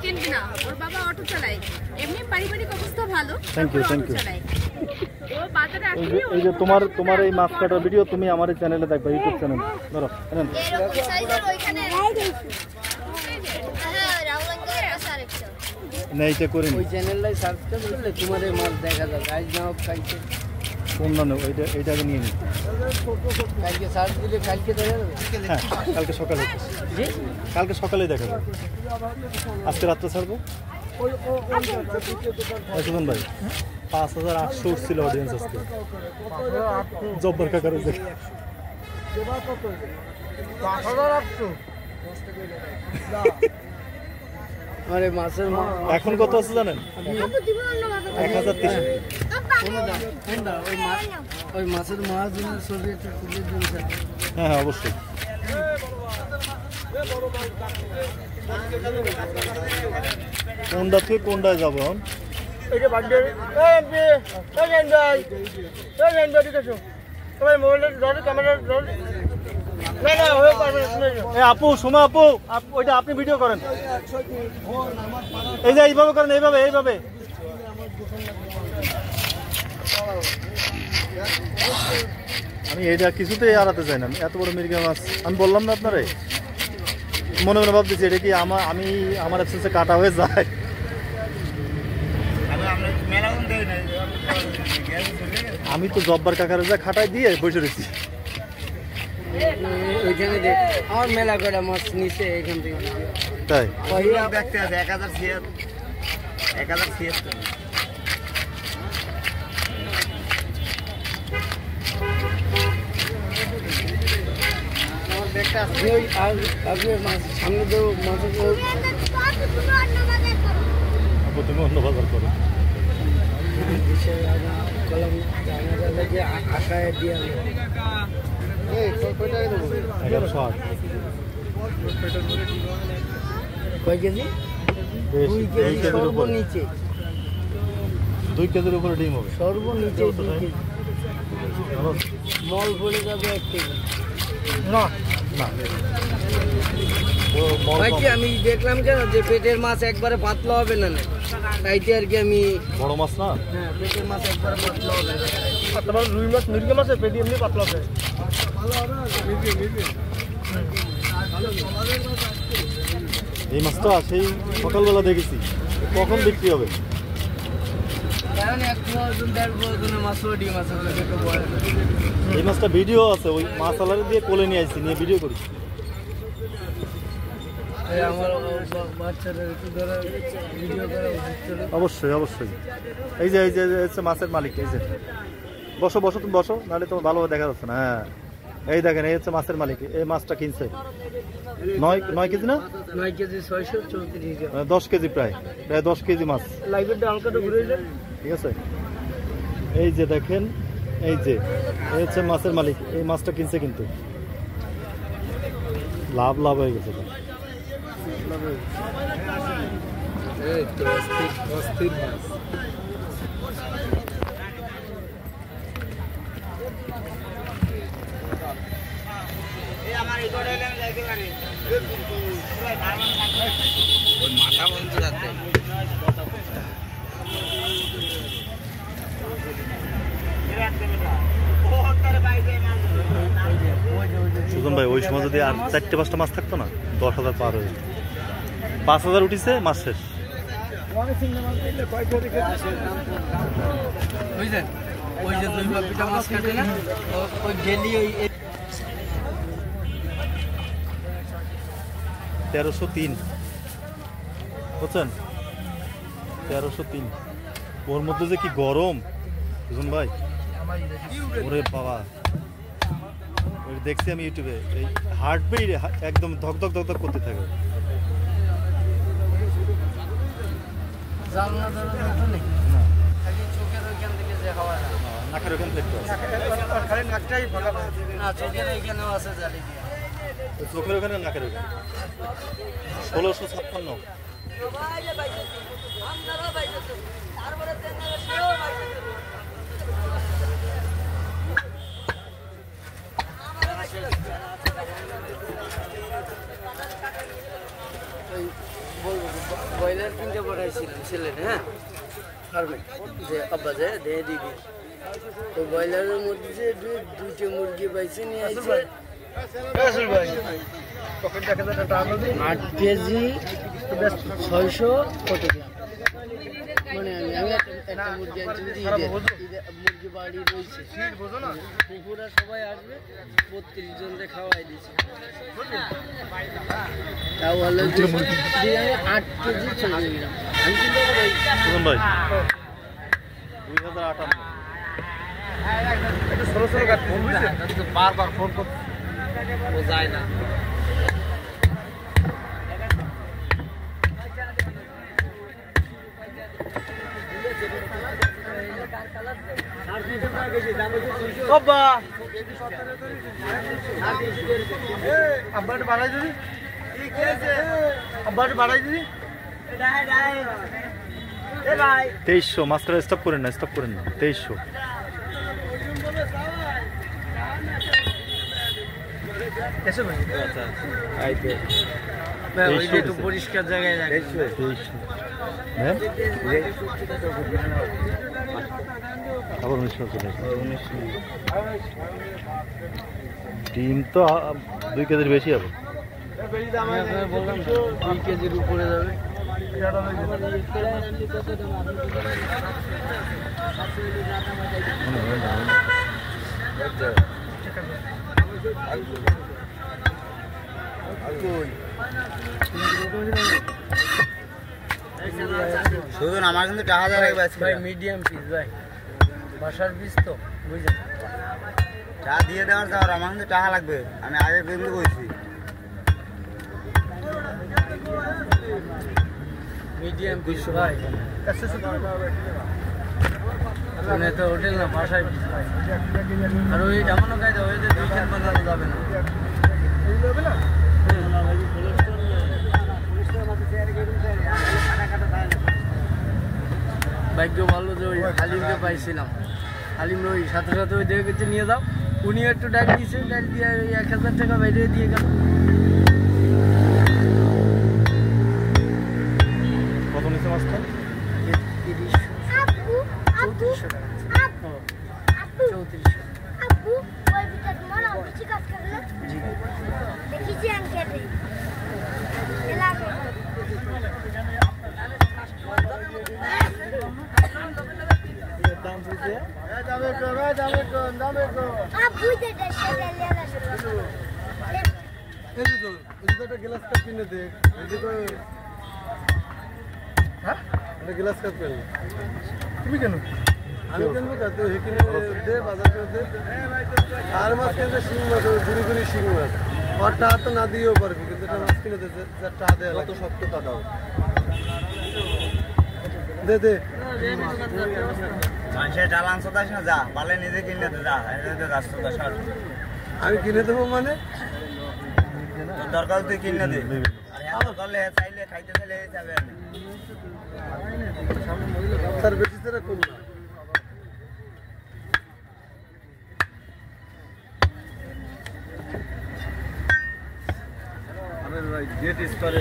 কিনবি না, ওর বাবা অটো চালায়, এমনি পারিবারিক অবস্থা ভালো। Thank you thank you. ও বাজারে আসলে এই যে তোমার এই মাছ কাটার ভিডিও তুমি আমার এই চ্যানেলে দেখবা, ইউটিউব চ্যানেল। ধরো এরকম সাইজের ওইখানে নেইতে করি ওই চ্যানেলটাই সাবস্ক্রাইব করলে তোমার এই মাছ দেখা যাবে। আজ নাও কালকে কোন না এইটা আগে নিয়ে নিই। কালকে সার্চ দিলে কালকে দেখা যাবে। হ্যাঁ কালকে সকালে, কালকে সকালেই দেখা যাবে। আজকে রাত্রে ছাড়বো। সুজন ভাই 5800 উঠছিল অডিয়েন্স আজকে জব্বার কাকার। আরে মাছের এখন কত আছে জানেন? 1030। ওই মাছের মাছ ছবি একটা তুলে দিন। হ্যাঁ হ্যাঁ অবশ্যই। কোনটা থেকে কোনটায় যাবো? আপু সোমা আপু, ওইটা আপনি ভিডিও করেন। এই যে এইভাবে করেন, এইভাবে। আমি এটা কিছুতেই এড়াতে চাই না। এত বড় মির্গা মাছ আমি বললাম না আপনারে, মনে মনে ভাবতেছি এটা কি আমি আমার অ্যাবসেন্সে কাটা হয়ে যায়। আমি তো জব্বার কাকার যা খাটাই দিয়ে বসে রয়েছি। ওইখানে আমার মেলা করে মাছ নিচে এখান থেকে। তাই দেখতে আছে 1076। সামনে তো মাছের তুমি অন্য বাজার করো। আশায় দিয়ে 1160 কয় কেজি? 2 কেজি সর্বনিচে। 2 কেজির উপরে ডিম হবে সর্বনিচে 2 কেজি। মল পড়ে যাবে 1 কেজি। না আমি দেখলাম কেন যে পেটের মাছ একবারে পাতলা হবে না, তাইতে আর কি আমি বড় মাছ না। হ্যাঁ পেটের মাছ একবারে পাতলা হবে। তোমার রুই মাছ মির্গে মাছের পেটি এমনি পাতলা হবে। এই মাছটা সেই সকালবেলা দেখেছি, কখন বিক্রি হবে? কারণ 1-1.5 মাছ ডিম আছে। এই মাছটা ভিডিও আছে, ওই মাছ আলারে দিয়ে কোলে নিয়ে আসছি, নিয়ে ভিডিও করি। আমার বাচ্চাদের একটু ধরে ভিডিও করা উচিত। অবশ্যই অবশ্যই। এই যে হচ্ছে মাছের মালিক। এই যে বসো তুমি বসো, নাহলে তোমার ভালোভাবে দেখা যাচ্ছে না। হ্যাঁ এই দেখেন, এই হচ্ছে মাছের মালিক। এই মাছটা কিনছে 9 কেজি না? 9 কেজি 634। 10 কেজি প্রায় 10 কেজি মাছ। লাইভের হালকাটা ঘুরে যায়, ঠিক আছে। এই যে দেখেন, এই হচ্ছে মাছের মালিক। এই মাছটা কিনছে, কিন্তু লাভ হয়ে গেছে। মাথা বন্ধ যাচ্ছে। সুজন ভাই ওই সময় যদি আর 4-5টা মাছ থাকতো না, 10,000 পার হয়ে যেত। 5,000 উঠিছে, মাছ শেষ। বুঝলেন, ওই যে 2 পিটা মাছ কাটে না, ওই ডেলি ওই 1303 বুঝছেন, 1303। ওর মধ্যে যে কি গরম সুজন ভাই, ওরে বাবা। দেখছি আমি ইউটিউবে, এই হার্টবিট একদম ধক করতে থাকে। নাকের ওখান থেকে চোখের ওখানে, নাকের ওখানে 1656। বলবো ব্রয়লার কিনতে পাঠাইছিলাম ছেলে, হ্যাঁ ফার্মে, যে আব্বা যে দিয়ে দিবি। তো ব্রয়লারের মধ্যে যে দুইটা মুরগি পাইছে নিয়ে আসছে 8 কেজি 600 কত গ্রাম। মানে আমি একটা মুরগি আনছি, মুরগি বাড়ি রয়েছে, পুকুরা সবাই আসবে, 32 জনকে খাওয়াই দিয়েছি। তাও হলো যে বিরিয়ানি 8 কেজি 600 গ্রাম। আমি কিন্তু ভাই 2058 বারবার ফোন করতে যায় না। আব্বাটা বাড়াই দিবি, আব্বাটা বাড়াই দিবি। 2300 মাস্টার স্টপ করেন না, স্টপ করেন না। 2300 একটু পরিষ্কার জায়গায় রাখবে। আবার 1900 চলে ডিম তো 2 কেজির বেশি হবে। বললাম 2 কেজির উপরে যাবে। শুধু আমার কিন্তু টাকা দেওয়ার ভাই মিডিয়াম পিস ভাই, বাসার পিস তো বুঝলেন, চা দিয়ে দেওয়ার যাওয়ার আমার কিন্তু টাকা লাগবে, আমি আগে কিন্তু বলছি। মিডিয়াম পিস ভাই, মানে তো হোটেল না, বাসায় পিস ভাই। আর ওই এমনও কায়দা ওই যে 2 খেল বানানো যাবে না। ভাগ্য ভালো যে ওই হালিমকে পাইছিলাম, হালিম ওই সাথে সাথে ওই দেখে নিয়ে যাও, উনি একটু ডাল দিয়েছে, ডাল দিয়ে ওই 1000 টাকা বাইরে দিয়ে গেল। কত নিচে মাছটা? 3400 টাকা। 3400। তুমি কেন? আমি কিনবো দে বাজার করে দে। আর মাছ কিনতে শিং মাছ, ঘুরি ঘুরি শিং মাছ, আর টা তো না দিয়েও পারবি, কিন্তু এটা মাছ কিনে দে, যা টা দেয় কত শক্ত টা দাও, দে দে। মানুষের চালান সোদাস না, যা পালে নিজে কিনে দে, যা রাস্তা সর। আমি কিনে দেবো মানে তোর দরকার তুই কিনে দে, আর এত করলে চাইলে খাইতে চাইলে যাবে না। তার বেশি তারা কম না। गेट इस पर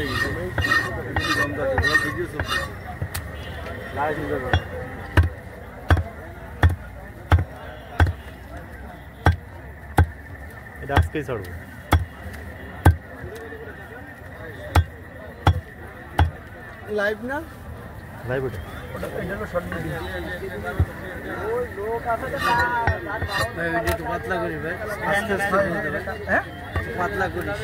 এটা আজকেই ছাড়বো। লাইভ না লাইভ ওটা একটু পাতলা করি ভাই, আস্তে আস্তে বলতে ভাই, হ্যাঁ পাতলা করিস।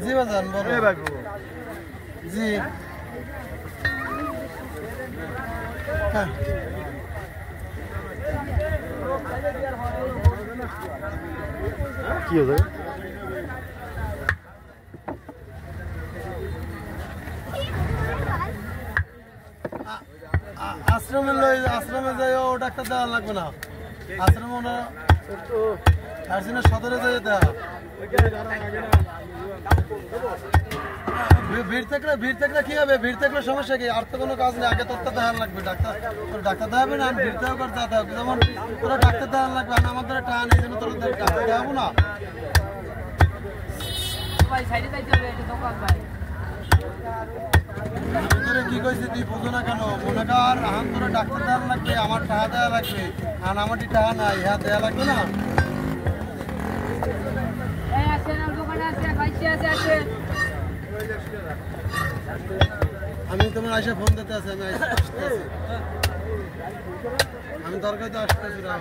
জি বাজান বলো। জি হ্যাঁ কি হয়ে যাবে? আশ্রমে যাই ও ডাক্তার দেওয়া লাগবে না আশ্রমে ওনা আর্সেনাল সদরে যাই দেওয়া ভিড় থাকলে কি হবে ভিড় থাকলে সমস্যা কি আর তো কোনো কাজ নেই আগে তোর তো দেওয়া লাগবে ডাক্তার দেওয়াবে না ভিড় থেকে করে যেতে হবে যেমন তোরা ডাক্তার দেওয়া লাগবে আর আমাদের টান এই জন্য তোর ডাক্তার দেওয়াবো না ভিতরে কি কইছি তুই বুঝো না কেন মনে কর আহান তোরা ডাক্তার দেওয়া লাগবে আমার টাকা দেওয়া লাগবে আর আমারটি টাকা নাই হ্যাঁ দেওয়া লাগবে না আমি তোমার আইসা ফোন দিতে আছি আমি দরকার তো আসতেছি না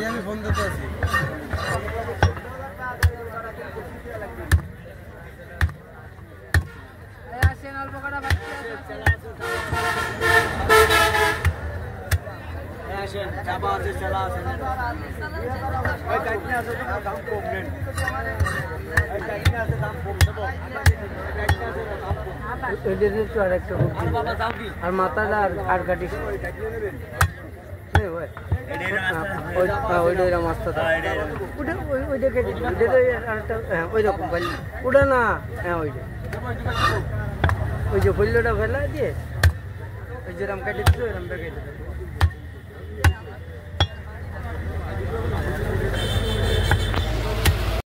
আমি ফোন দিতে আছি আর মাথাটা আর কাটি ওইটা মাছটা ওইটা কেটে ওই রকম ওটা না হ্যাঁ ওইটা ওই যে ফল্যটা ফেলা দিয়ে ওই যেরকম কেটে দিল ওইরকমটা কেটে